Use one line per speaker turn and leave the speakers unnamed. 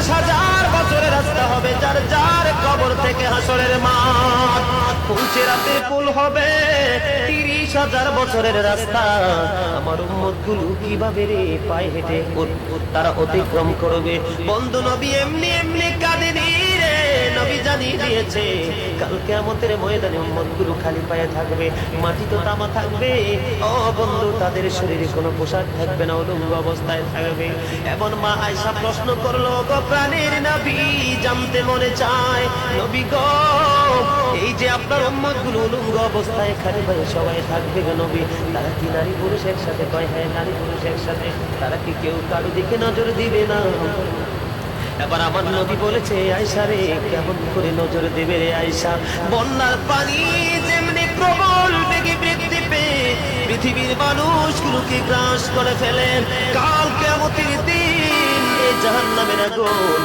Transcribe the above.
50,000 বছরের রাস্তা হবে, যার যার কবর থেকে হাসরের মাঠ। পুলসিরাতের পুল হবে 30,000 বছরের রাস্তা। আমার উম্মতগুলো কিভাবে রে পায়ে হেঁটে তারা অতিক্রম করবে? বন্ধু নবী এমনি এমনি কাঁদেনি রে, নবী জানিয়ে দিয়েছে কাল কিয়ামতের ময়দানে উম্মতগুলো খালি পায়ে থাকবে, মাটি তো তামা থাকবে। ও বন্ধু, তাদের শরীরে কোনো পোশাক থাকবে না, উলঙ্গ অবস্থায় থাকবে। এমন মা আয়েশা প্রশ্ন করলো, গো প্রাণের নবী, জানতে মনে চায় নবী গো, এই যে আপনার উম্মতগুলো উলঙ্গ অবস্থায় খালি পায়ে সবাই থাকবে গো নবী, তারা কি নারী পুরুষ একসাথে? কয় হ্যাঁ, নারী পুরুষ একসাথে। তারা কি কেউ কারো দিকে নজর দিবে না? এবার আমার নবী বলেছে, আয়েশা রে, কেমন করে নজর দেবে রে আয়েশা? বন্যার পানি যেমনি প্রবল বেগে বৃদ্ধি পেয়ে পৃথিবীর মানুষগুলোকে গ্রাস করে ফেলে, কাল কিয়ামতের দিন এই জাহান্নামের আগুন